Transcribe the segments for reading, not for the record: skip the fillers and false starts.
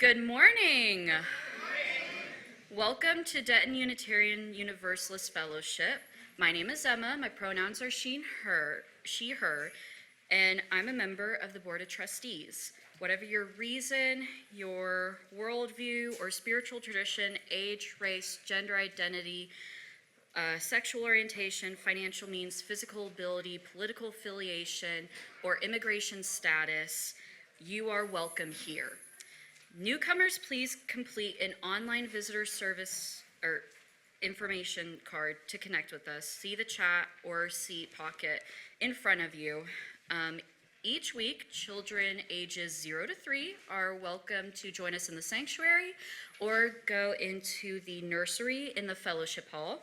Good morning. Welcome to Denton Unitarian Universalist Fellowship. My name is Emma. My pronouns are she, her, and I'm a member of the Board of Trustees. Whatever your reason, your worldview, or spiritual tradition, age, race, gender identity, sexual orientation, financial means, physical ability, political affiliation, or immigration status, you are welcome here. Newcomers, please complete an online visitor service or information card to connect with us. See the chat or seat pocket in front of you. Each week, children ages 0 to 3 are welcome to join us in the sanctuary or go into the nursery in the fellowship hall.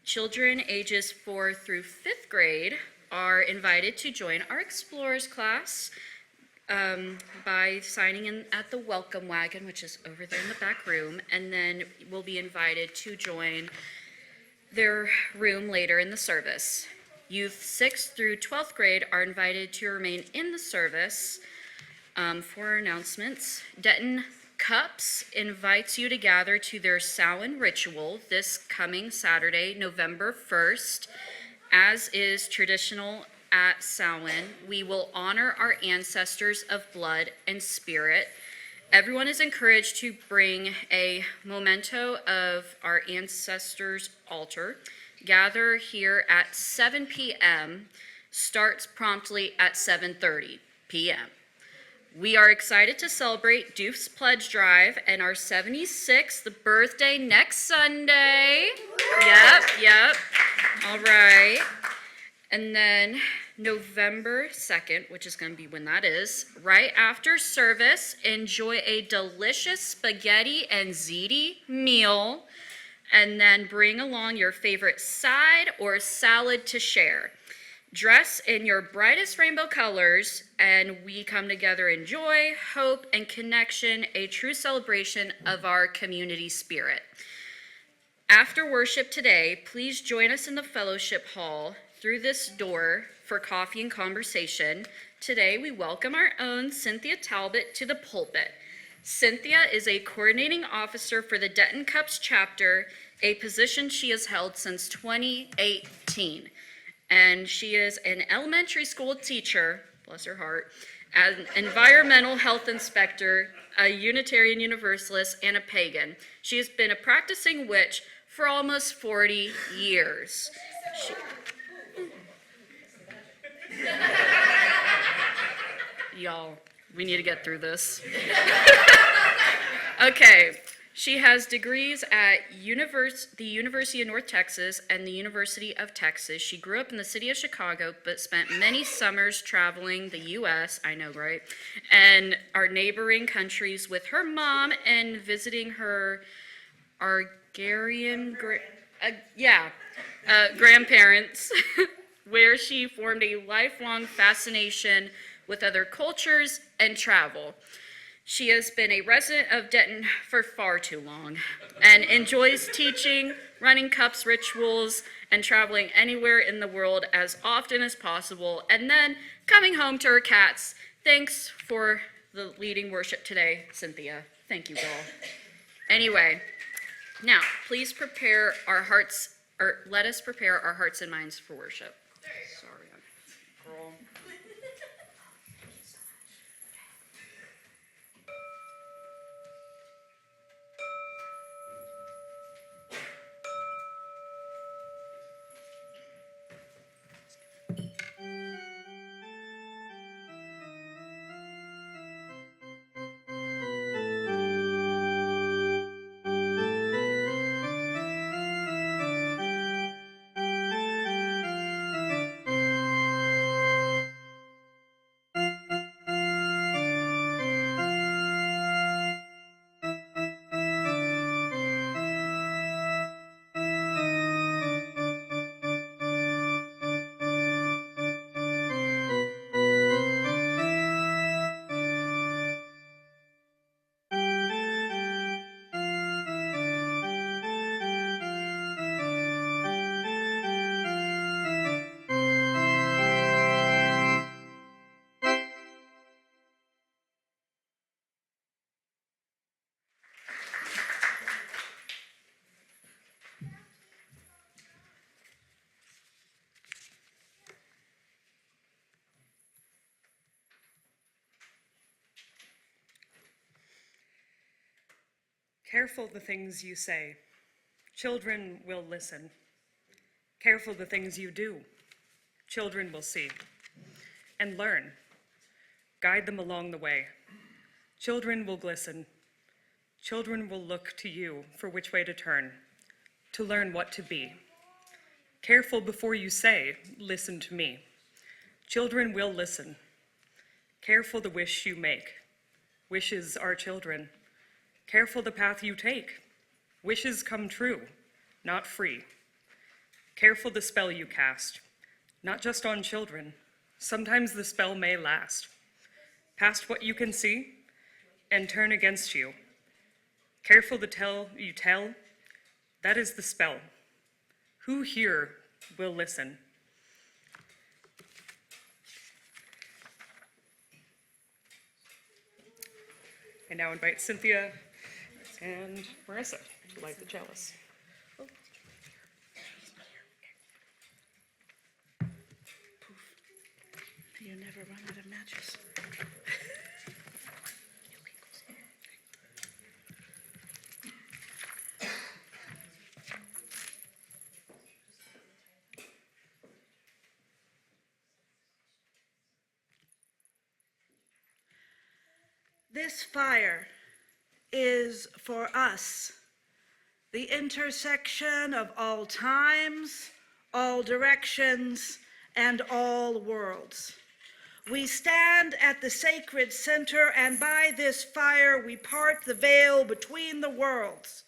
Children ages 4 through 5th grade are invited to join our Explorers class by signing in at the welcome wagon, which is over there in the back room, and then will be invited to join their room later in the service. Youth 6th through 12th grade are invited to remain in the service. For announcements, Denton CUUPS invites you to gather to their Samhain ritual this coming Saturday, November 1st. As is traditional at Samhain, we will honor our ancestors of blood and spirit. Everyone is encouraged to bring a memento of our ancestors' altar. Gather here at 7 p.m., starts promptly at 7:30 p.m. We are excited to celebrate Duke's Pledge Drive and our 76th birthday next Sunday. Yep. All right. And then November 2nd, which is going to be when that is, right after service, enjoy a delicious spaghetti and ziti meal, and then bring along your favorite side or salad to share. Dress in your brightest rainbow colors, and we come together in joy, hope, and connection, a true celebration of our community spirit. After worship today, please join us in the fellowship hall through this door for coffee and conversation. Today, we welcome our own Cynthia Talbot to the pulpit. Cynthia is a coordinating officer for the Denton CUUPS chapter, a position she has held since 2018. And she is an elementary school teacher, bless her heart, an environmental health inspector, a Unitarian Universalist, and a pagan. She has been a practicing witch for almost 40 years. Y'all, we need to get through this. Okay, she has degrees at the University of North Texas and the University of Texas. She grew up in the city of Chicago, but spent many summers traveling the U.S., I know, right, and our neighboring countries with her mom and visiting her Argarian grandparents, where she formed a lifelong fascination with other cultures and travel. She has been a resident of Denton for far too long and enjoys teaching, running CUUPS rituals, and traveling anywhere in the world as often as possible, and then coming home to her cats. Thanks for the leading worship today, Cynthia. Thank you, girl. Anyway, now please prepare our hearts, or let us prepare our hearts and minds for worship. Sorry, girl. Careful the things you say. Children will listen. Careful the things you do. Children will see and learn. Guide them along the way. Children will glisten. Children will look to you for which way to turn, to learn what to be. Careful before you say, listen to me. Children will listen. Careful the wish you make. Wishes are children. Careful the path you take. Wishes come true, not free. Careful the spell you cast, not just on children. Sometimes the spell may last, past what you can see and turn against you. Careful the tale you tell, that is the spell. Who here will listen? I now invite Cynthia and Marissa to light the chalice. You never run out of matches. This fire is for us, the intersection of all times, all directions, and all worlds. We stand at the sacred center, and by this fire we part the veil between the worlds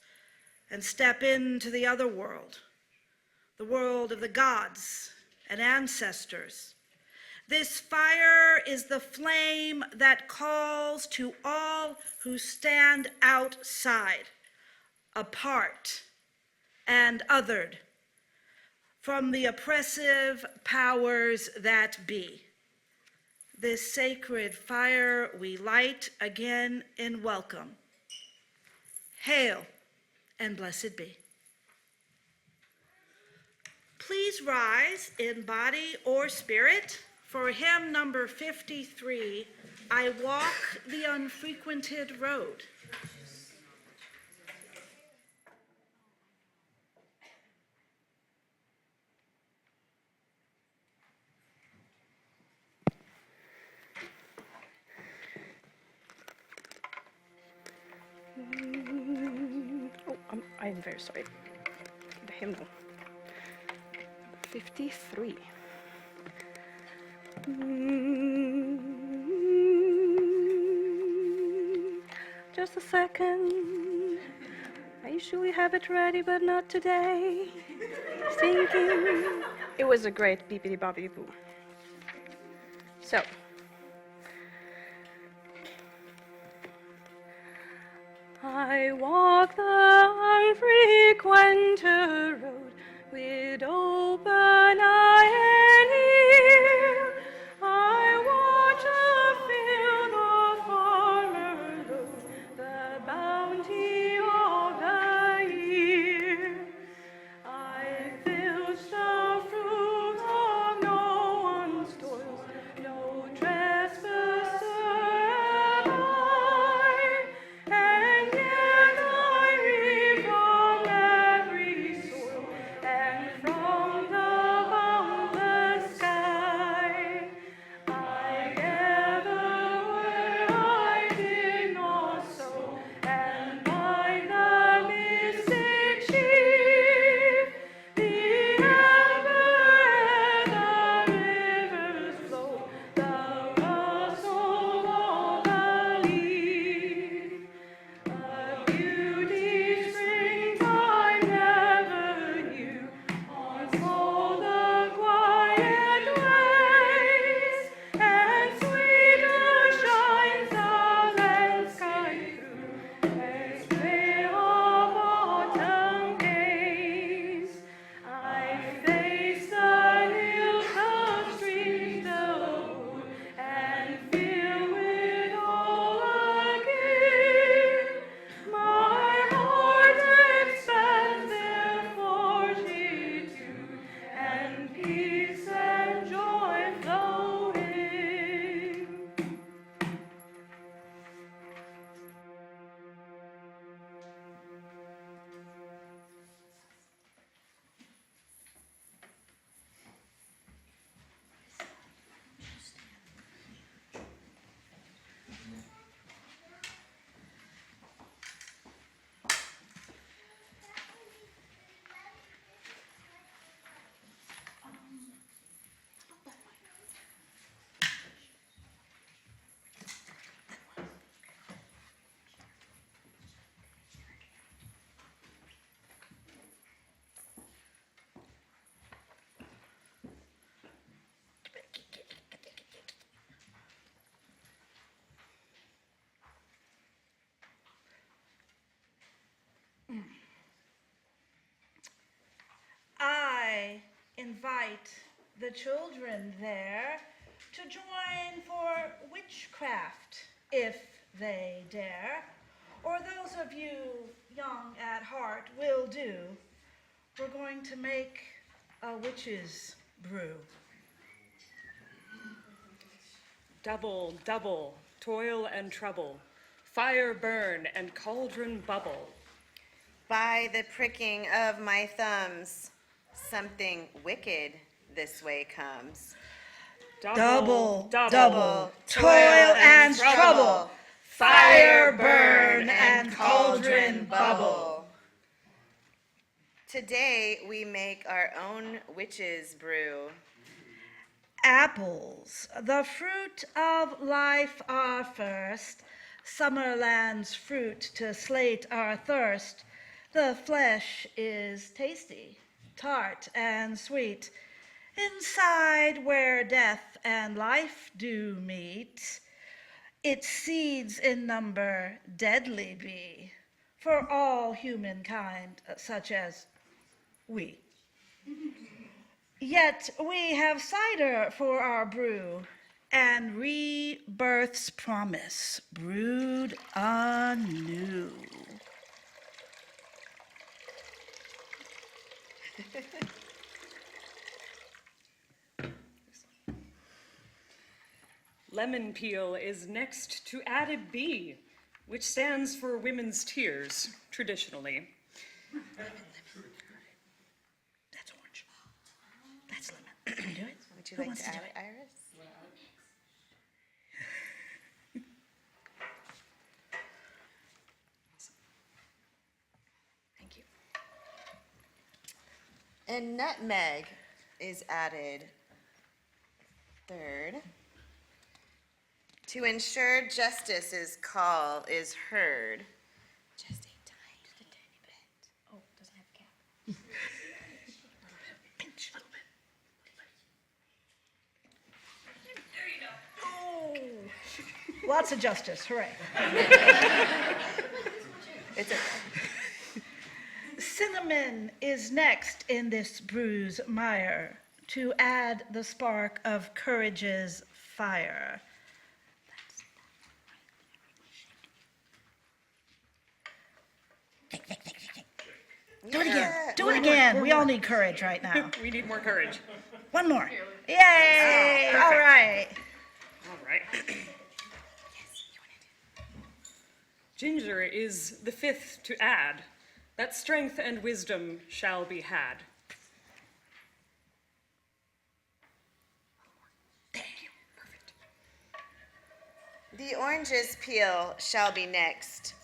and step into the other world, the world of the gods and ancestors. This fire is the flame that calls to all who stand outside, apart and othered from the oppressive powers that be. This sacred fire we light again in welcome. Hail and blessed be. Please rise in body or spirit for hymn number 53, I Walk the Unfrequented Road. I'm very sorry. The hymnal. 53. Just a second. I usually have it ready, but not today. Thinking. It was a great beepity boppity boo. So. I walk the unfrequented road with open eye and ear. I watch a field of farmer load the bounty of the year. I filch the fruit of no one's toils, no trespasser am I. And yet I reap from every soil, and from the boundless the children there to join for witchcraft, if they dare, or those of you young at heart will do. We're going to make a witch's brew. Double, double, toil and trouble, fire burn and cauldron bubble. By the pricking of my thumbs, something wicked this way comes. Double, double, toil and trouble, fire burn and cauldron bubble. Today we make our own witch's brew. Apples, the fruit of life are first, Summerland's fruit to slate our thirst. The flesh is tasty, tart and sweet. Inside where death and life do meet, its seeds in number deadly be, for all humankind such as we. Yet we have cider for our brew, and rebirth's promise brewed anew. Lemon peel is next to added B, which stands for women's tears, traditionally. That's orange. That's lemon. Can we do it? Would you Who like wants to to do add it? it, Iris? Thank you. And nutmeg is added third. To ensure justice's call is heard. Just a tiny bit. Oh, doesn't have a cap. Pinch a little bit. There you go. Oh. Lots of justice. Hooray. It's a Cinnamon is next in this brew's mire to add the spark of courage's fire. Do it again. Do it again. We all need courage right now. We need more courage. One more. Yay! All right. All right. Ginger is the fifth to add, that strength and wisdom shall be had. The orange's peel shall be next,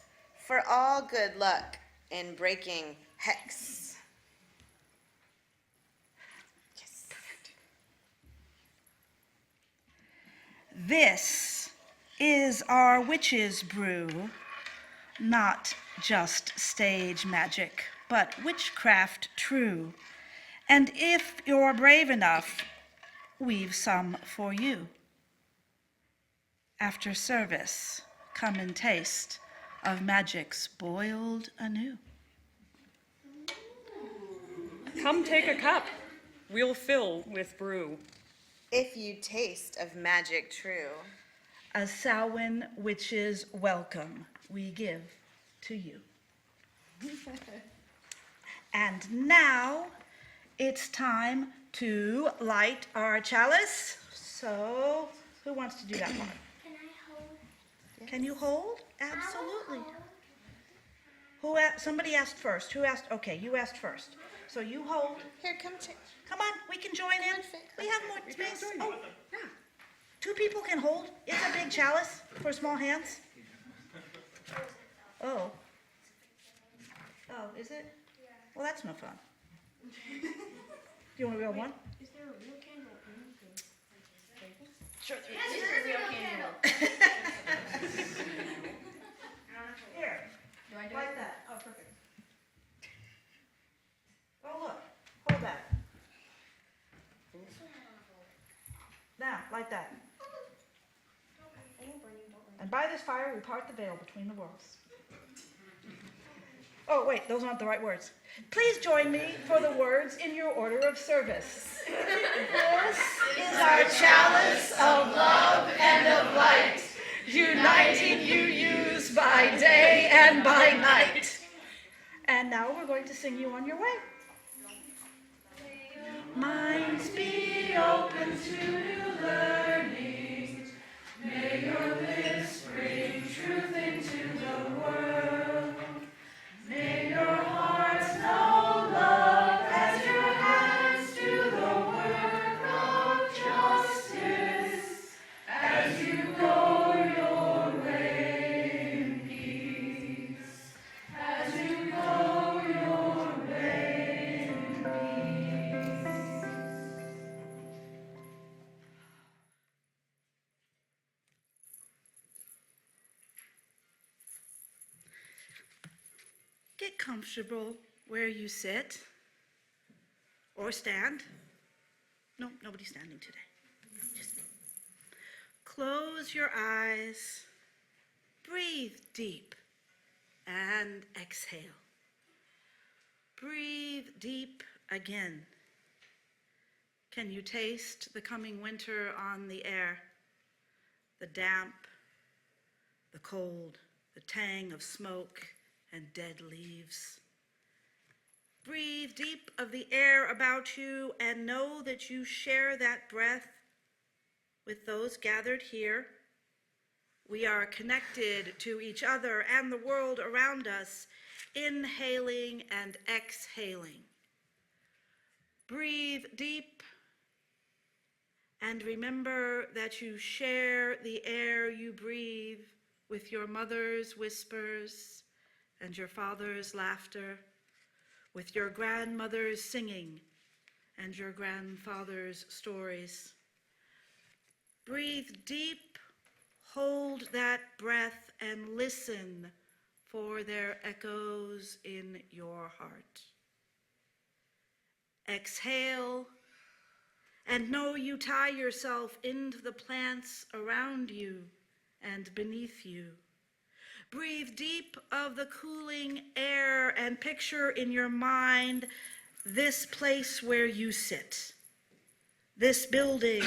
for all good luck in breaking hex. Yes. This is our witch's brew, not just stage magic, but witchcraft true. And if you're brave enough, we've some for you. After service, come and taste of magic's boiled anew. Come take a cup, we'll fill with brew. If you taste of magic true. A Samhain witch's welcome we give to you. And now it's time to light our chalice. So, who wants to do that one? Can I hold? Can you hold? Absolutely. Somebody asked first. Who asked? Okay, you asked first. So you hold. Here, come take. Come on, we can join in. We have more space. Oh, yeah. 2 people can hold. It's a big chalice for small hands. Oh. Oh, is it? Yeah. Well, that's no fun. Do you want to go one? Is there a real candle in the table? Sure. Yes, there is a real candle. Here. Do I do Like it? that. Oh, perfect. Oh, look. Hold that. Now, like that. And by this fire, we part the veil between the worlds. Oh, wait, those aren't the right words. Please join me for the words in your order of service. This is our chalice of love and of light, uniting you use by day and by night. And now we're going to sing you on your way. Minds be open to new learning. May your lips bring truth into the world. May your hearts know love as your hands do the work of justice. As you go your way in peace. As you go your way in peace. Get comfortable where you sit or stand. No, nobody's standing today. Just me. Close your eyes, breathe deep, and exhale. Breathe deep again. Can you taste the coming winter on the air? The damp, the cold, the tang of smoke and dead leaves. Breathe deep of the air about you and know that you share that breath with those gathered here. We are connected to each other and the world around us, inhaling and exhaling. Breathe deep and remember that you share the air you breathe with your mother's whispers and your father's laughter, with your grandmother's singing and your grandfather's stories. Breathe deep, hold that breath, and listen for their echoes in your heart. Exhale, and know you tie yourself into the plants around you and beneath you. Breathe deep of the cooling air and picture in your mind this place where you sit. This building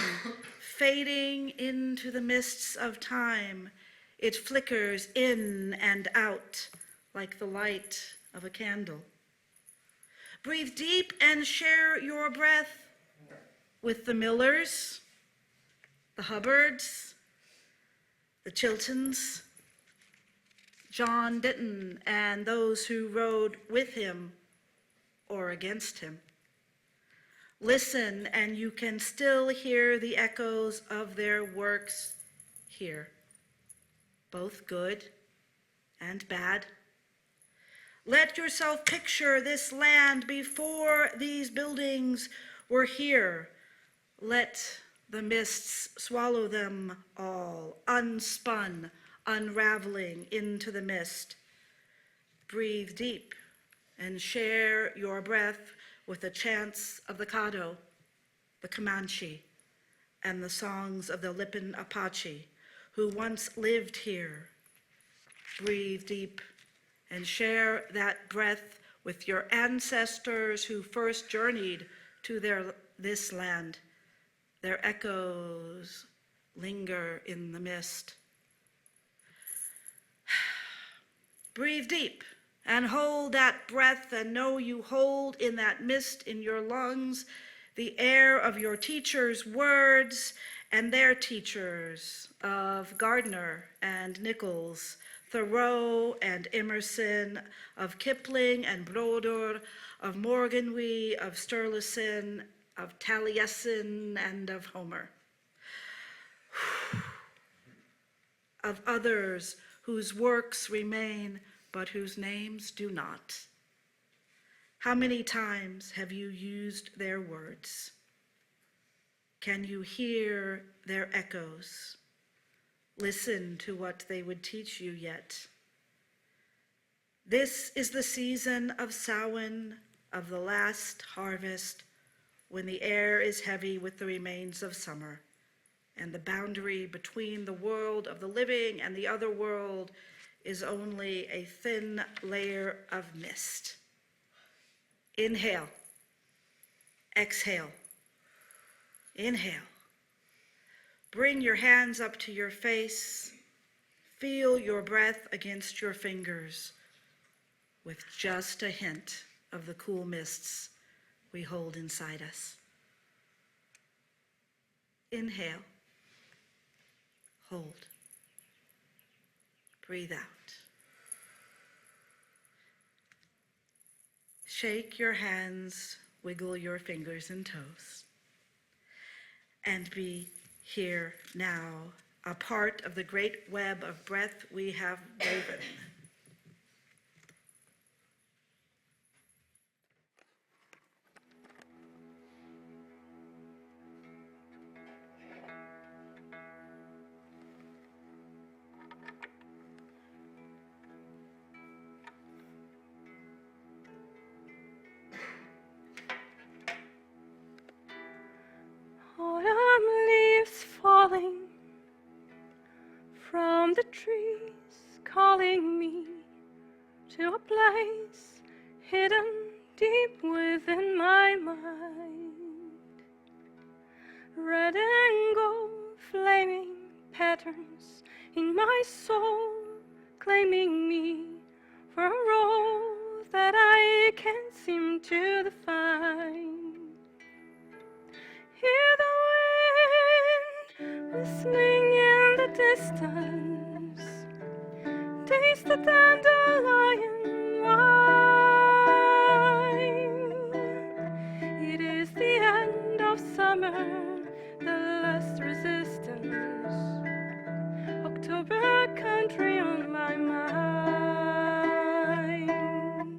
fading into the mists of time. It flickers in and out like the light of a candle. Breathe deep and share your breath with the Millers, the Hubbards, the Chiltons, John Denton, and those who rode with him or against him. Listen, and you can still hear the echoes of their works here, both good and bad. Let yourself picture this land before these buildings were here. Let the mists swallow them all, unspun, unraveling into the mist. Breathe deep and share your breath with the chants of the Caddo, the Comanche, and the songs of the Lipan Apache, who once lived here. Breathe deep and share that breath with your ancestors who first journeyed to this land. Their echoes linger in the mist. Breathe deep and hold that breath and know you hold in that mist in your lungs the air of your teachers' words and their teachers of Gardner and Nichols, Thoreau and Emerson, of Kipling and Brodeur, of Morganwg, of Sturluson, of Taliesin, and of Homer. Of others whose works remain, but whose names do not. How many times have you used their words? Can you hear their echoes? Listen to what they would teach you yet. This is the season of Samhain, of the last harvest, when the air is heavy with the remains of summer, and the boundary between the world of the living and the other world is only a thin layer of mist. Inhale. Exhale. Inhale. Bring your hands up to your face. Feel your breath against your fingers with just a hint of the cool mists we hold inside us. Inhale. Hold. Breathe out. Shake your hands, wiggle your fingers and toes, and be here now, a part of the great web of breath we have woven. Autumn leaves falling from the trees, calling me to a place hidden deep within my mind. Red and gold flaming patterns in my soul, claiming me for a role that I can't seem to define. Hear the wind whistling in the distance. Taste the dandelion wine. It is the end of summer, the last resistance. October country on my mind.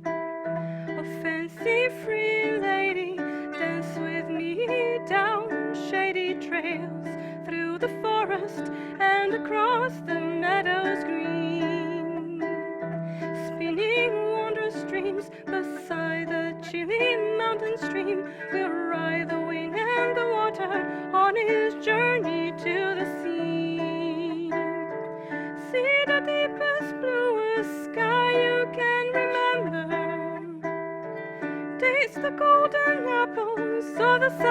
A fancy free lady, dance with me down shady trails, through the forest and across the meadows green. Spinning wondrous dreams beside the chilly mountain stream, we'll ride the wind and the water on his journey to the sea. See the deepest, bluest sky you can remember. Taste the golden apples of the sun.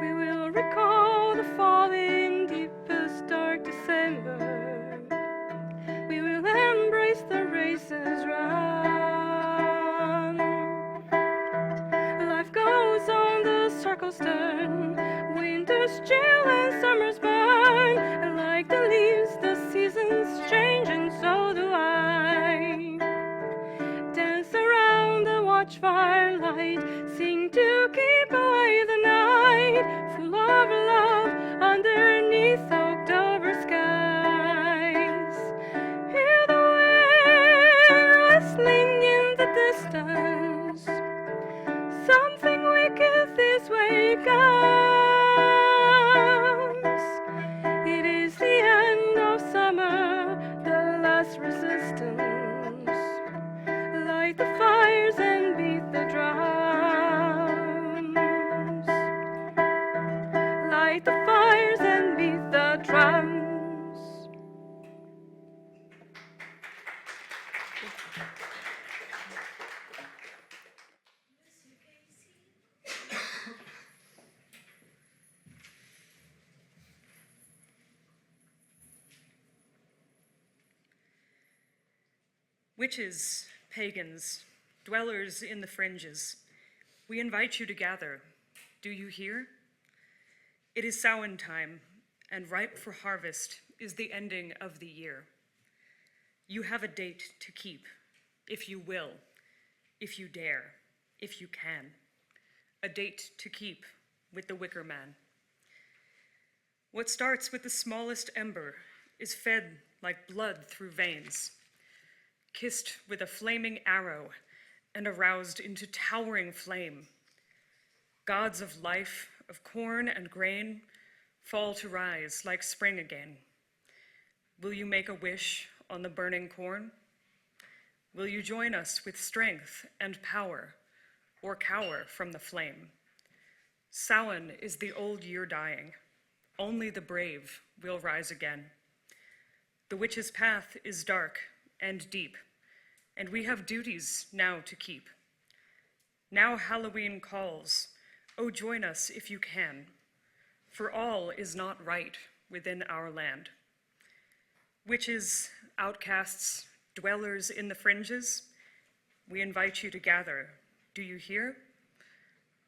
We will recall the fall in deepest dark December. We will embrace the races run. Life goes on, the circles turn. Winters chill and summers burn. And like the leaves, the seasons change, and so do I. Dance around the watchfire light, sing to keep away the night, full of love underneath October skies. Hear the wind whistling in the distance. Something wicked this way comes. It is the end of summer, the last resistance. Light the fires and beat the drums. Light the fires and beat the drums. Witches, pagans, dwellers in the fringes, we invite you to gather. Do you hear? It is Samhain time, and ripe for harvest is the ending of the year. You have a date to keep, if you will, if you dare, if you can. A date to keep with the wicker man. What starts with the smallest ember is fed like blood through veins, kissed with a flaming arrow and aroused into towering flame. Gods of life, of corn and grain, fall to rise like spring again. Will you make a wish on the burning corn? Will you join us with strength and power, or cower from the flame? Samhain is the old year dying. Only the brave will rise again. The witch's path is dark and deep, and we have duties now to keep. Now Halloween calls. Oh, join us if you can, for all is not right within our land. Witches, outcasts, dwellers in the fringes, we invite you to gather. Do you hear?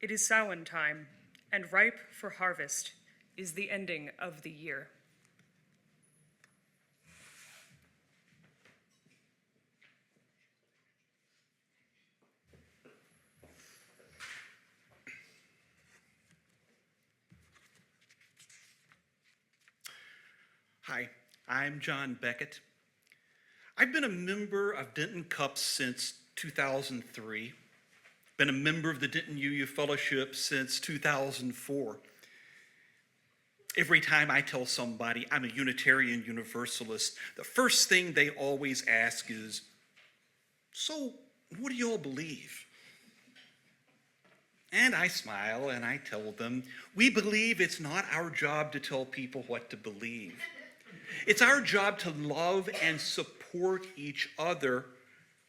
It is Samhain time, and ripe for harvest is the ending of the year. Hi, I'm John Beckett. I've been a member of Denton CUUPS since 2003. Been a member of the Denton UU Fellowship since 2004. Every time I tell somebody I'm a Unitarian Universalist, the first thing they always ask is, so what do you all believe? And I smile and I tell them, we believe it's not our job to tell people what to believe. It's our job to love and support each other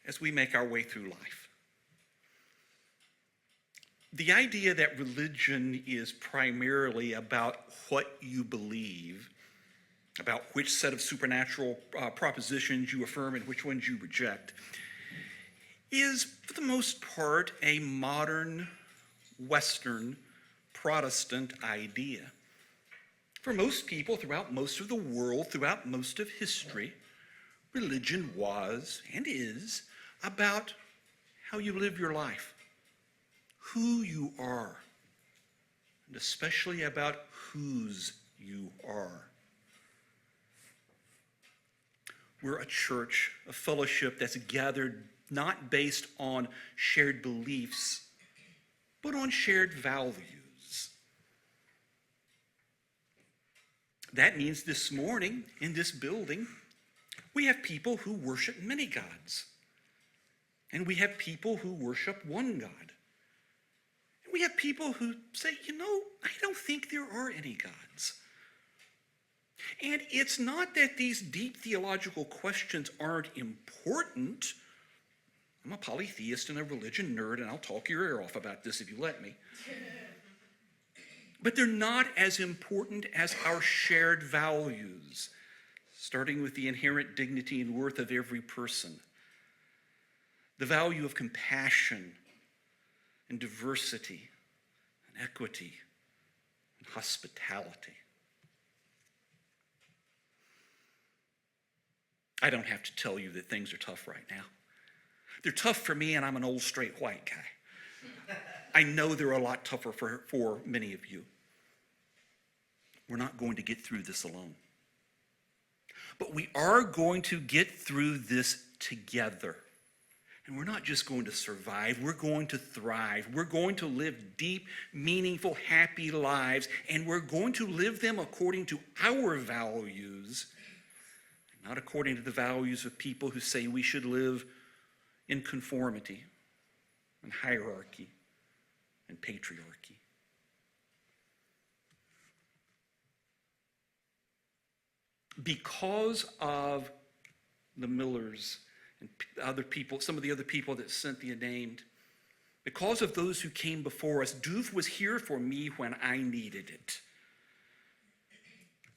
as we make our way through life. The idea that religion is primarily about what you believe, about which set of supernatural propositions you affirm and which ones you reject, is, for the most part, a modern, Western, Protestant idea. For most people throughout most of the world, throughout most of history, religion was and is about how you live your life, who you are, and especially about whose you are. We're a church, a fellowship that's gathered not based on shared beliefs, but on shared values. That means this morning in this building, we have people who worship many gods. And we have people who worship one God. And we have people who say, I don't think there are any gods. And it's not that these deep theological questions aren't important. I'm a polytheist and a religion nerd, and I'll talk your ear off about this if you let me. But they're not as important as our shared values, starting with the inherent dignity and worth of every person, the value of compassion and diversity and equity and hospitality. I don't have to tell you that things are tough right now. They're tough for me, and I'm an old straight white guy. I know they're a lot tougher for many of you. We're not going to get through this alone. But we are going to get through this together. And we're not just going to survive, we're going to thrive. We're going to live deep, meaningful, happy lives, and we're going to live them according to our values, not according to the values of people who say we should live in conformity and hierarchy and patriarchy. Because of the Millers and other people, some of the other people that Cynthia named, because of those who came before us, Doof was here for me when I needed it.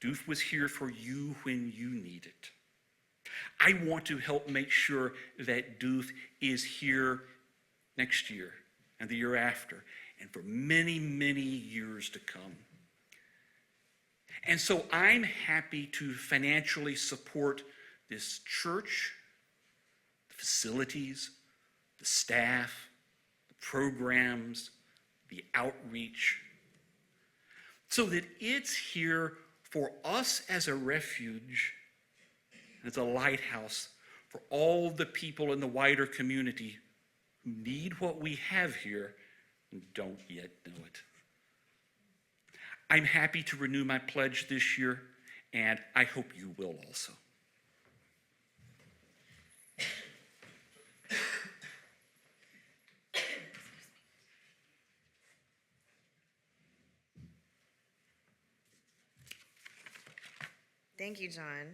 Doof was here for you when you need it. I want to help make sure that Doof is here next year and the year after and for many, many years to come. And so I'm happy to financially support this church, the facilities, the staff, the programs, the outreach, so that it's here for us as a refuge, as a lighthouse for all the people in the wider community who need what we have here and don't yet know it. I'm happy to renew my pledge this year, and I hope you will also. Thank you, John.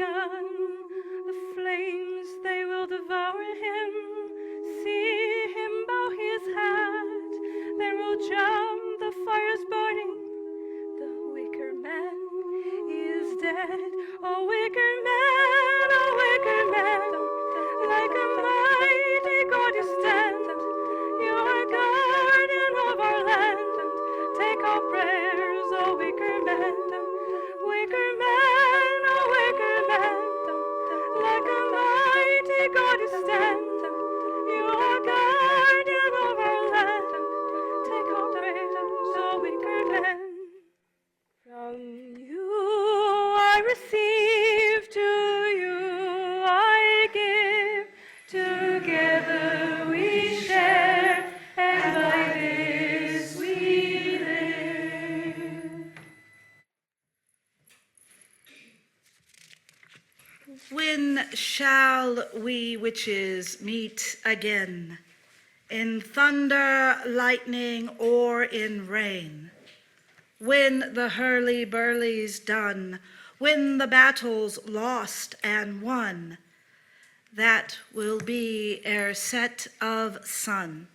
begun. The flames, they will devour him. See him bow his head. Then will jump, the fire's burning. The wicker man is dead. Oh, wicker man, like a mighty God you stand. You are guardian of our land. Take our prayers, oh, wicker man. Wicker man, oh, wicker man, like a mighty God you stand. You are guardian of our land. Take our prayers, oh, wicker man. From you I receive, to you I give. Together we share, and by this we live. When shall we witches meet again? In thunder, lightning, or in rain? When the hurly-burly's done, when the battle's lost and won, that will be ere set of sun.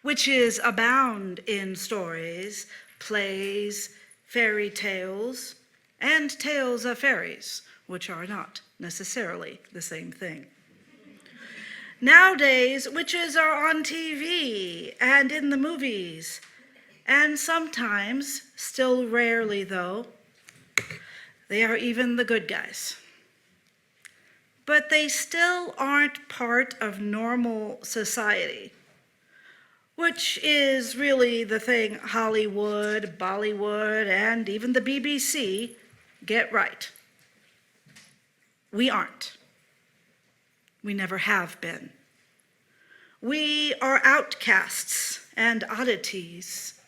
Witches abound in stories, plays, fairy tales, and tales of fairies, which are not necessarily the same thing. Nowadays, witches are on TV and in the movies, and sometimes, still rarely though, they are even the good guys. But they still aren't part of normal society, which is really the thing Hollywood, Bollywood, and even the BBC get right. We aren't. We never have been. We are outcasts and oddities,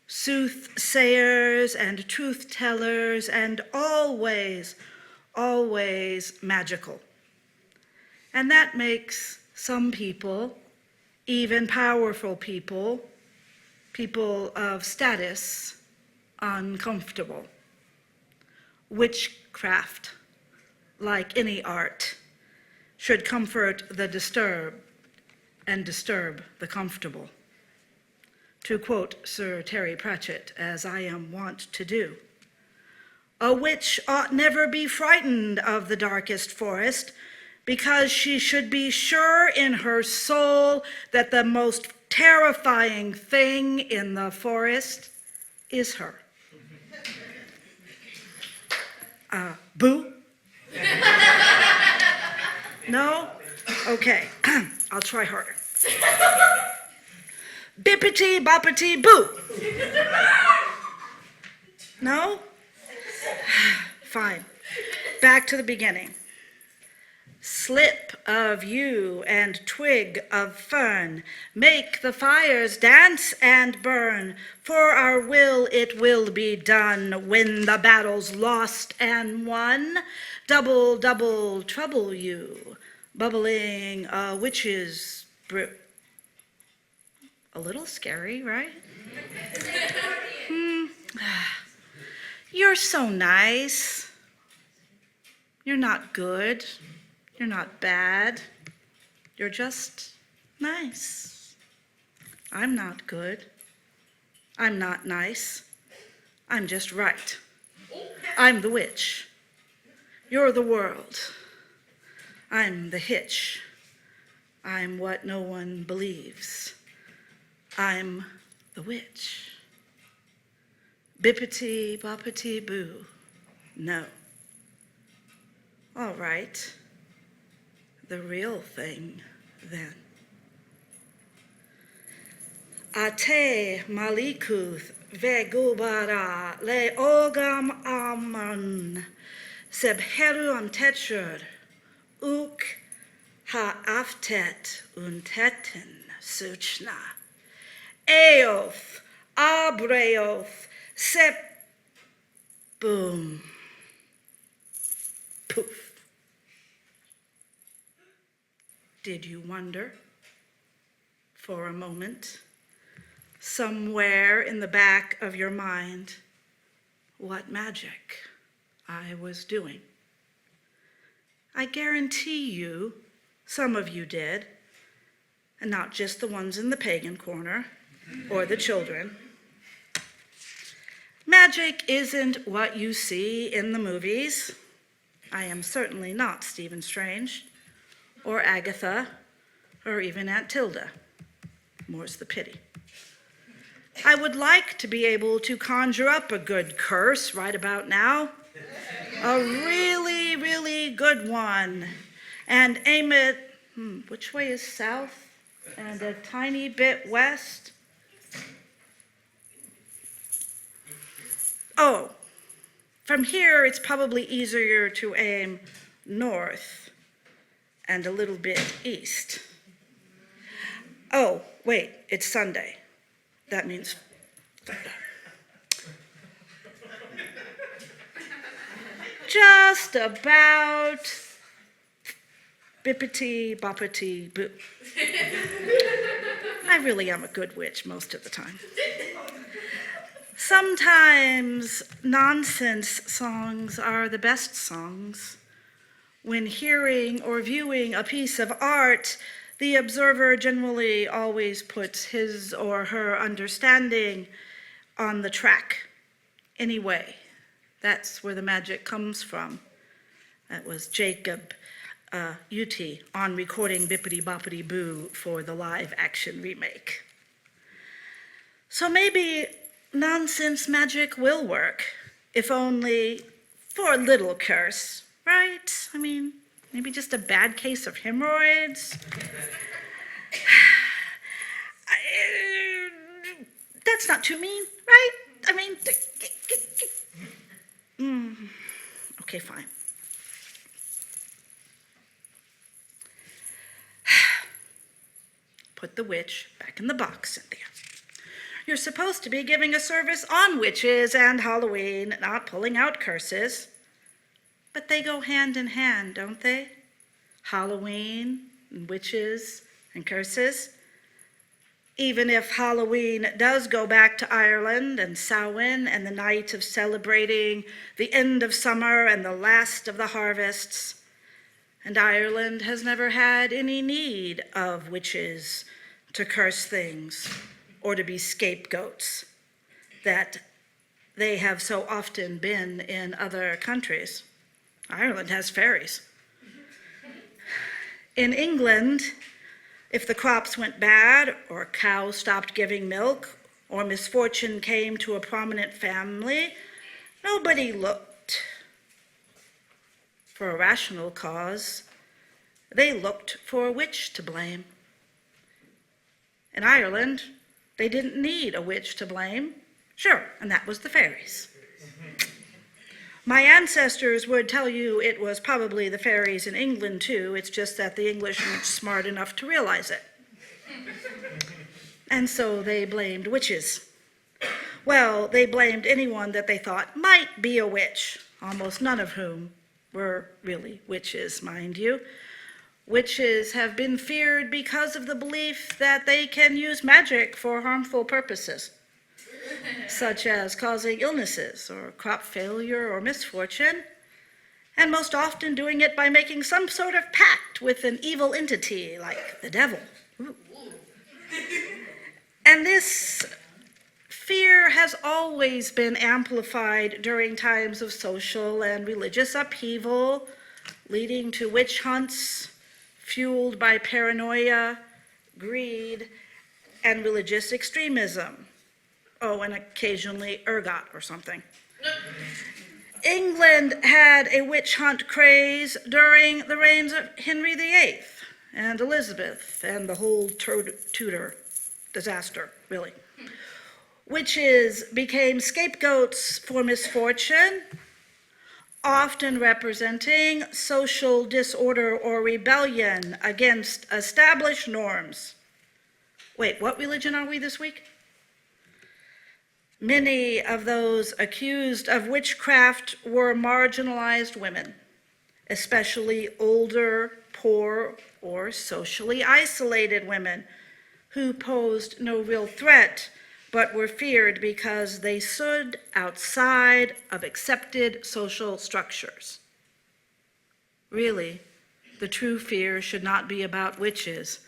soothsayers and truth-tellers, and always, always magical. And that makes some people, even powerful people, people of status, uncomfortable. Witchcraft, like any art, should comfort the disturbed and disturb the comfortable. To quote Sir Terry Pratchett, as I am wont to do, a witch ought never be frightened of the darkest forest, because she should be sure in her soul that the most terrifying thing in the forest is her. Boo? No? Okay, I'll try harder. Bippity boppity boo. No? Fine. Back to the beginning. Slip of yew and twig of fern, make the fires dance and burn, for our will it will be done when the battle's lost and won. Double, double trouble you, bubbling a witch's brew. A little scary, right? You're so nice. You're not good. You're not bad. You're just nice. I'm not good. I'm not nice. I'm just right. I'm the witch. You're the world. I'm the hitch. I'm what no one believes. I'm the witch. Bippity boppity boo. No. All right. The real thing, then. Ate malikuth vegubara le ogam aman sebheru amtetshur uk ha'aftet untetin suchna eoth abreoth sep boom poof. Did you wonder for a moment, somewhere in the back of your mind, what magic I was doing? I guarantee you, some of you did, and not just the ones in the pagan corner or the children. Magic isn't what you see in the movies. I am certainly not Stephen Strange, or Agatha, or even Aunt Tilda. More's the pity. I would like to be able to conjure up a good curse right about now, a really, really good one, and aim it, which way is south? And a tiny bit west? Oh, from here it's probably easier to aim north and a little bit east. Oh, wait, it's Sunday. That means just about bippity boppity boo. I really am a good witch most of the time. Sometimes nonsense songs are the best songs. When hearing or viewing a piece of art, the observer generally always puts his or her understanding on the track. Anyway, that's where the magic comes from. That was Jacob Uti on recording Bippity Boppity Boo for the live action remake. So maybe nonsense magic will work, if only for a little curse, right? I mean, maybe just a bad case of hemorrhoids. That's not too mean, right? I mean, okay, fine. Put the witch back in the box, Cynthia. You're supposed to be giving a service on witches and Halloween, not pulling out curses. But they go hand in hand, don't they? Halloween and witches and curses. Even if Halloween does go back to Ireland and Samhain and the night of celebrating the end of summer and the last of the harvests, and Ireland has never had any need of witches to curse things or to be scapegoats that they have so often been in other countries. Ireland has fairies. In England, if the crops went bad, or a cow stopped giving milk, or misfortune came to a prominent family, nobody looked for a rational cause. They looked for a witch to blame. In Ireland, they didn't need a witch to blame. Sure, and that was the fairies. My ancestors would tell you it was probably the fairies in England too. It's just that the English weren't smart enough to realize it. And so they blamed witches. Well, they blamed anyone that they thought might be a witch, almost none of whom were really witches, mind you. Witches have been feared because of the belief that they can use magic for harmful purposes, such as causing illnesses or crop failure or misfortune, and most often doing it by making some sort of pact with an evil entity like the devil. Ooh. And this fear has always been amplified during times of social and religious upheaval, leading to witch hunts fueled by paranoia, greed, and religious extremism. Oh, and occasionally ergot or something. England had a witch hunt craze during the reigns of Henry VIII and Elizabeth and the whole Tudor disaster, really. Witches became scapegoats for misfortune, often representing social disorder or rebellion against established norms. Wait, what religion are we this week? Many of those accused of witchcraft were marginalized women, especially older, poor, or socially isolated women who posed no real threat but were feared because they stood outside of accepted social structures. Really, the true fear should not be about witches,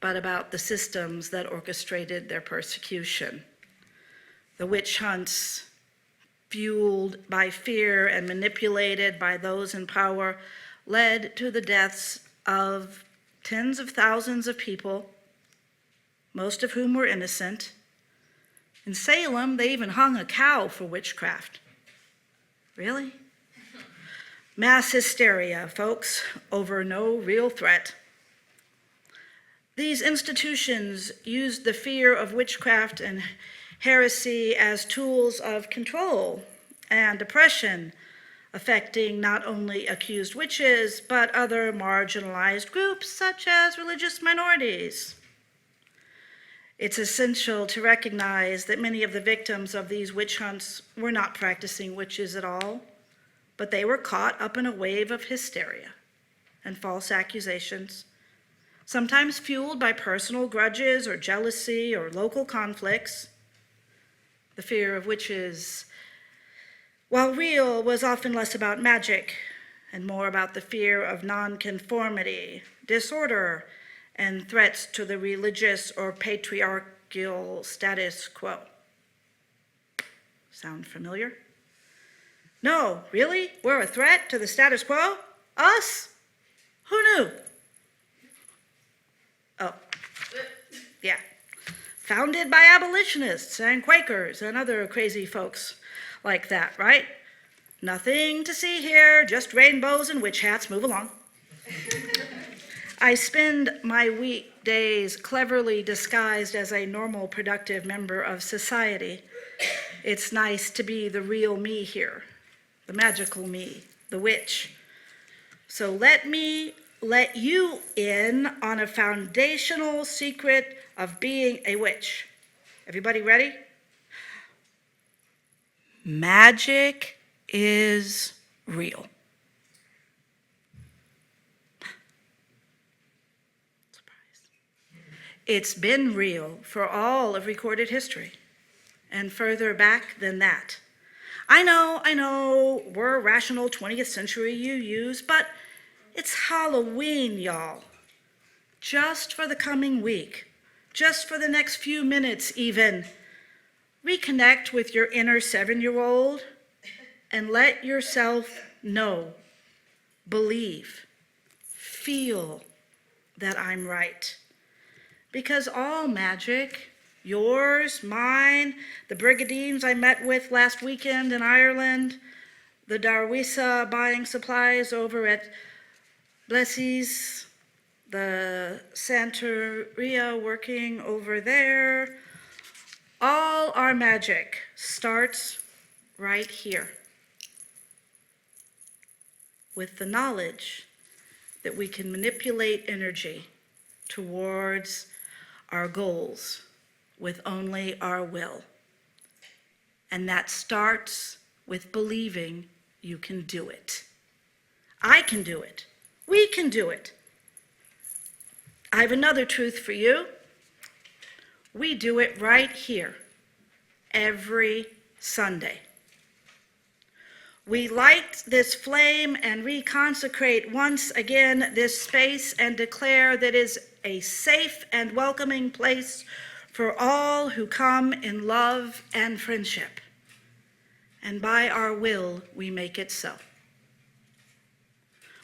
but about the systems that orchestrated their persecution. The witch hunts, fueled by fear and manipulated by those in power, led to the deaths of tens of thousands of people, most of whom were innocent. In Salem, they even hung a cow for witchcraft. Really? Mass hysteria, folks, over no real threat. These institutions used the fear of witchcraft and heresy as tools of control and oppression, affecting not only accused witches, but other marginalized groups such as religious minorities. It's essential to recognize that many of the victims of these witch hunts were not practicing witches at all, but they were caught up in a wave of hysteria and false accusations, sometimes fueled by personal grudges or jealousy or local conflicts. The fear of witches, while real, was often less about magic and more about the fear of nonconformity, disorder, and threats to the religious or patriarchal status quo. Sound familiar? No, really? We're a threat to the status quo? Us? Who knew? Oh, yeah. Founded by abolitionists and Quakers and other crazy folks like that, right? Nothing to see here, just rainbows and witch hats. Move along. I spend my weekdays cleverly disguised as a normal, productive member of society. It's nice to be the real me here, the magical me, the witch. So let me let you in on a foundational secret of being a witch. Everybody ready? Magic is real. It's been real for all of recorded history, and further back than that. I know, we're rational 20th century UUs, but it's Halloween, y'all. Just for the coming week, just for the next few minutes even, reconnect with your inner 7-year-old and let yourself know, believe, feel that I'm right. Because all magic, yours, mine, the Brigadines I met with last weekend in Ireland, the Darwisa buying supplies over at Blessie's, the Santeria working over there, all our magic starts right here with the knowledge that we can manipulate energy towards our goals with only our will. And that starts with believing you can do it. I can do it. We can do it. I have another truth for you. We do it right here, every Sunday. We light this flame and reconsecrate once again this space and declare that it is a safe and welcoming place for all who come in love and friendship. And by our will, we make it so.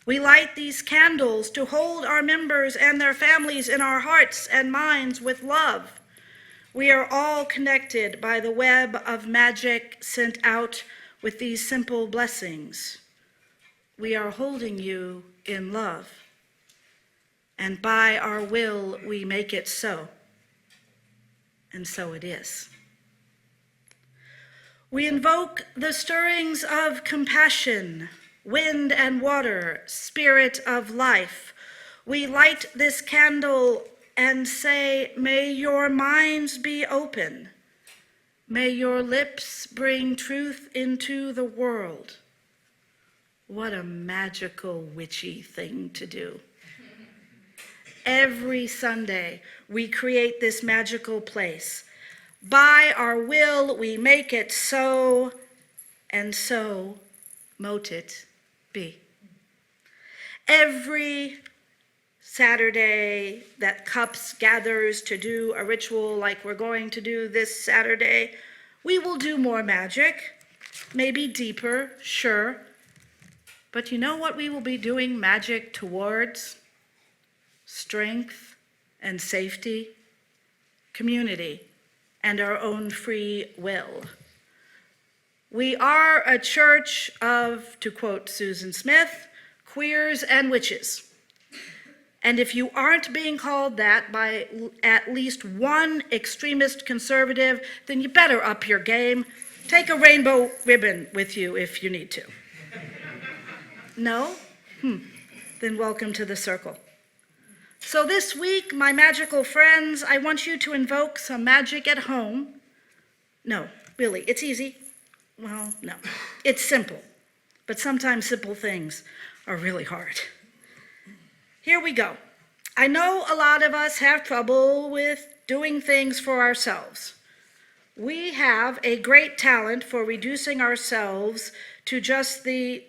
We light these candles to hold our members and their families in our hearts and minds with love. We are all connected by the web of magic sent out with these simple blessings. We are holding you in love. And by our will, we make it so. And so it is. We invoke the stirrings of compassion, wind and water, spirit of life. We light this candle and say, may your minds be open. May your lips bring truth into the world. What a magical, witchy thing to do. Every Sunday, we create this magical place. By our will, we make it so, and so mote it be. Every Saturday that CUUPS gathers to do a ritual like we're going to do this Saturday, we will do more magic, maybe deeper, sure. But you know what we will be doing magic towards? Strength and safety, community, and our own free will. We are a church of, to quote Susan Smith, queers and witches. And if you aren't being called that by at least one extremist conservative, then you better up your game. Take a rainbow ribbon with you if you need to. No? Then welcome to the circle. So this week, my magical friends, I want you to invoke some magic at home. No, really, it's easy. Well, no, it's simple. But sometimes simple things are really hard. Here we go. I know a lot of us have trouble with doing things for ourselves. We have a great talent for reducing ourselves to just the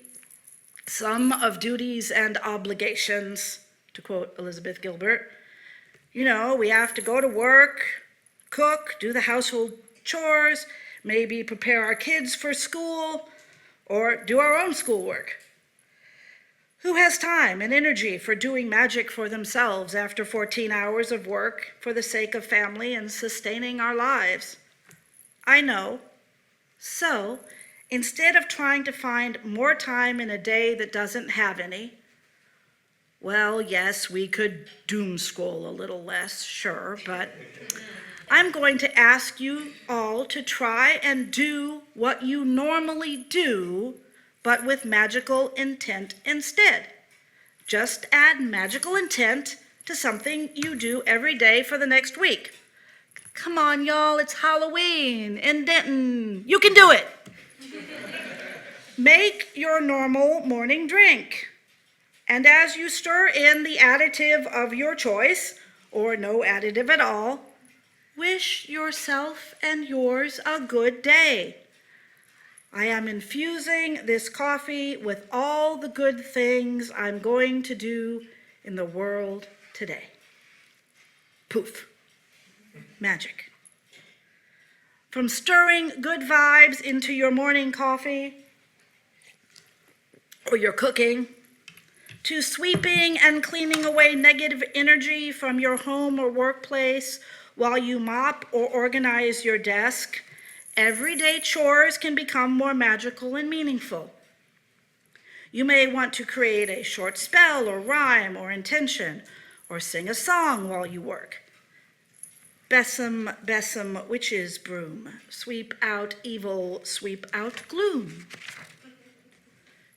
sum of duties and obligations, to quote Elizabeth Gilbert. You know, we have to go to work, cook, do the household chores, maybe prepare our kids for school, or do our own schoolwork. Who has time and energy for doing magic for themselves after 14 hours of work for the sake of family and sustaining our lives? I know. So, instead of trying to find more time in a day that doesn't have any, well, yes, we could doom scroll a little less, sure, but I'm going to ask you all to try and do what you normally do, but with magical intent instead. Just add magical intent to something you do every day for the next week. Come on, y'all, it's Halloween in Denton. You can do it. Make your normal morning drink. And as you stir in the additive of your choice, or no additive at all, wish yourself and yours a good day. I am infusing this coffee with all the good things I'm going to do in the world today. Poof. Magic. From stirring good vibes into your morning coffee or your cooking, to sweeping and cleaning away negative energy from your home or workplace while you mop or organize your desk, everyday chores can become more magical and meaningful. You may want to create a short spell or rhyme or intention, or sing a song while you work. Besom, besom, witch's broom, sweep out evil, sweep out gloom.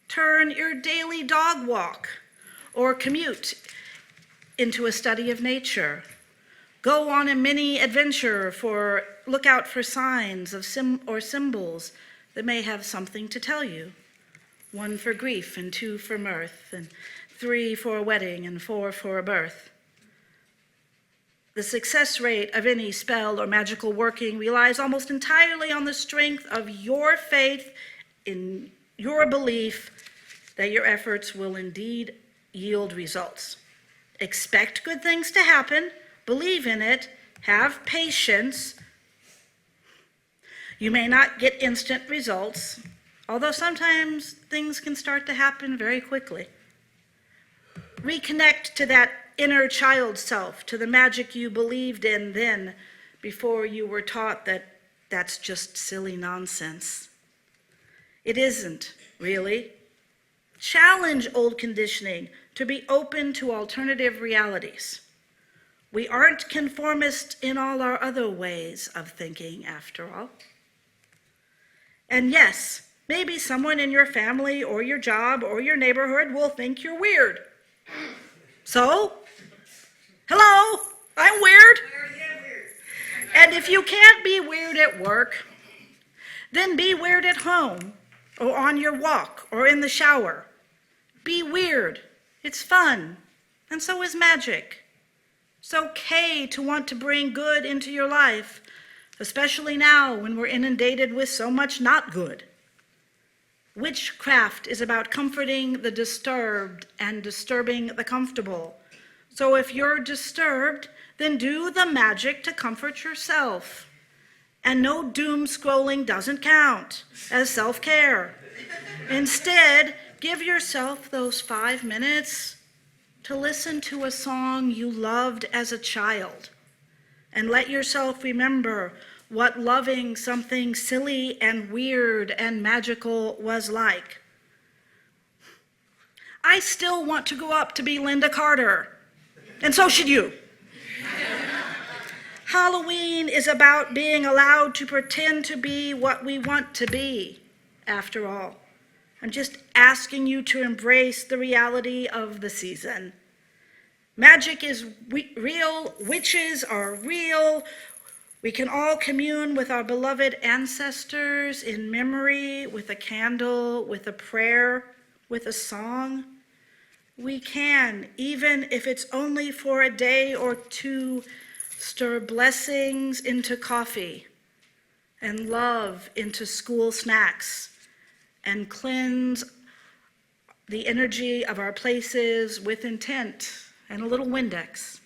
Turn your daily dog walk or commute into a study of nature. Go on a mini adventure look out for signs of symbols that may have something to tell you. 1 for grief and 2 for mirth and 3 for a wedding and 4 for a birth. The success rate of any spell or magical working relies almost entirely on the strength of your faith in your belief that your efforts will indeed yield results. Expect good things to happen, believe in it, have patience. You may not get instant results, although sometimes things can start to happen very quickly. Reconnect to that inner child self, to the magic you believed in then before you were taught that that's just silly nonsense. It isn't, really. Challenge old conditioning to be open to alternative realities. We aren't conformist in all our other ways of thinking, after all. And yes, maybe someone in your family or your job or your neighborhood will think you're weird. So, hello, I'm weird. And if you can't be weird at work, then be weird at home or on your walk or in the shower. Be weird. It's fun. And so is magic. It's okay to want to bring good into your life, especially now when we're inundated with so much not good. Witchcraft is about comforting the disturbed and disturbing the comfortable. So if you're disturbed, then do the magic to comfort yourself. And no doom scrolling doesn't count as self-care. Instead, give yourself those 5 minutes to listen to a song you loved as a child. And let yourself remember what loving something silly and weird and magical was like. I still want to grow up to be Linda Carter, and so should you. Halloween is about being allowed to pretend to be what we want to be, after all. I'm just asking you to embrace the reality of the season. Magic is real, witches are real. We can all commune with our beloved ancestors in memory, with a candle, with a prayer, with a song. We can, even if it's only for a day or two, stir blessings into coffee and love into school snacks and cleanse the energy of our places with intent and a little Windex.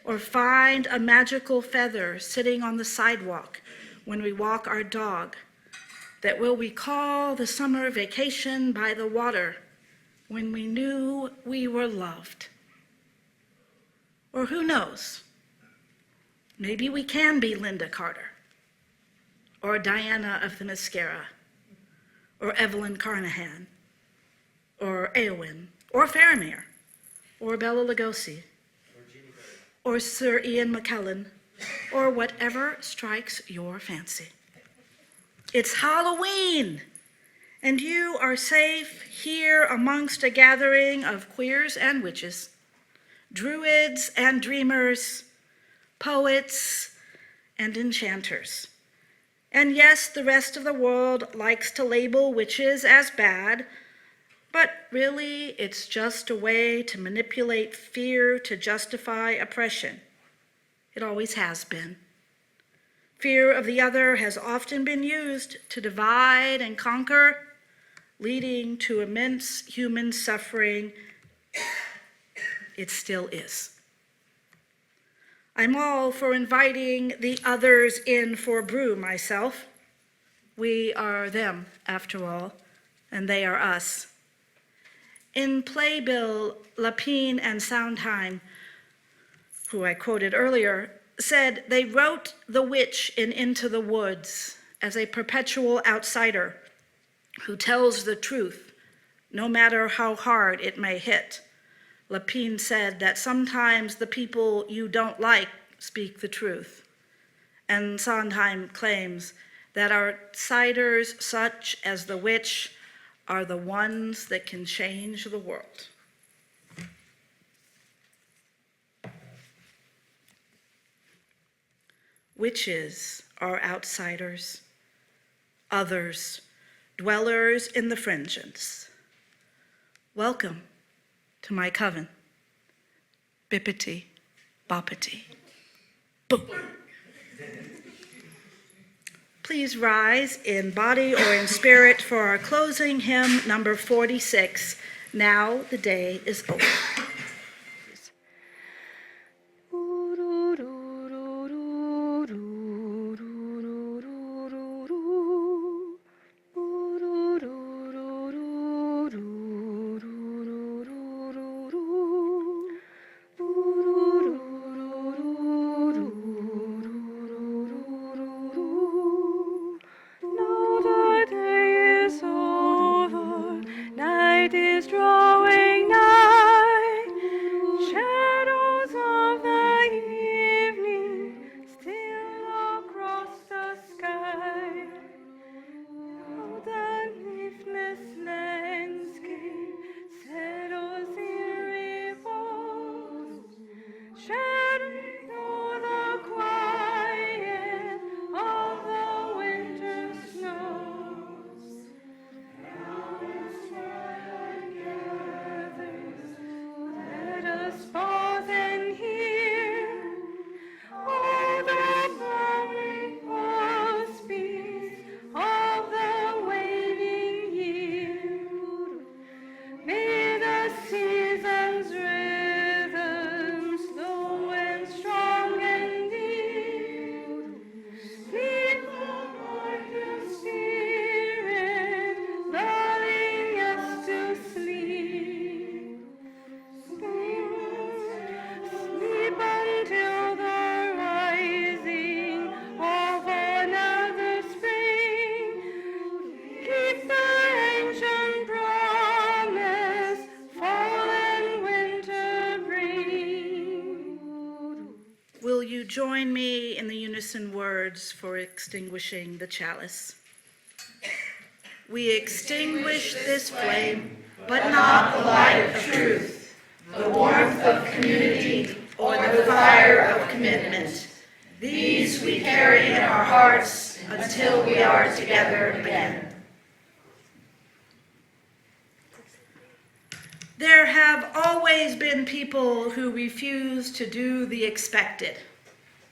Or find a magical feather sitting on the sidewalk when we walk our dog that will recall the summer vacation by the water when we knew we were loved. Or who knows, maybe we can be Linda Carter, or Diana of the Mascara, or Evelyn Carnahan, or Eowyn, or Faramir, or Bela Lugosi, or Sir Ian McKellen, or whatever strikes your fancy. It's Halloween, and you are safe here amongst a gathering of queers and witches, druids and dreamers, poets and enchanters. And yes, the rest of the world likes to label witches as bad, but really, it's just a way to manipulate fear to justify oppression. It always has been. Fear of the other has often been used to divide and conquer, leading to immense human suffering. It still is. I'm all for inviting the others in for a brew myself. We are them, after all, and they are us. In Playbill, Lapine and Sondheim, who I quoted earlier, said they wrote the witch in Into the Woods as a perpetual outsider who tells the truth, no matter how hard it may hit. Lapine said that sometimes the people you don't like speak the truth. And Sondheim claims that outsiders such as the witch are the ones that can change the world. Witches are outsiders, others, dwellers in the fringes. Welcome to my coven. Bippity, boppity, boom. Please rise in body or in spirit for our closing hymn, number 46, Now the Day is Over. Night is drawing nigh. join me in the unison words for extinguishing the chalice. We extinguish this flame, but not the light of truth, the warmth of community, or the fire of commitment. These we carry in our hearts until we are together again. There have always been people who refuse to do the expected.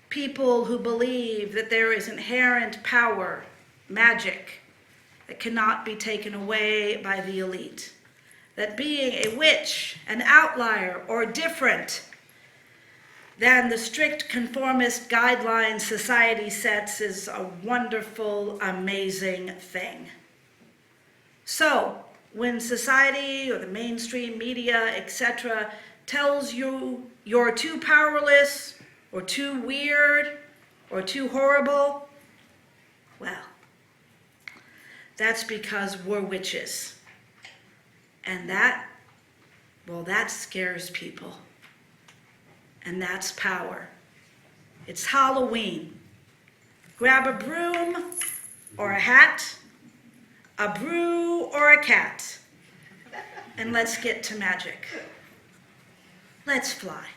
People who believe that there is inherent power, magic, that cannot be taken away by the elite. That being a witch, an outlier, or different than the strict conformist guidelines society sets is a wonderful, amazing thing. So, when society or the mainstream media, etc., tells you you're too powerless, or too weird, or too horrible, well, that's because we're witches. And that scares people. And that's power. It's Halloween. Grab a broom or a hat, a brew or a cat, and let's get to magic. Let's fly.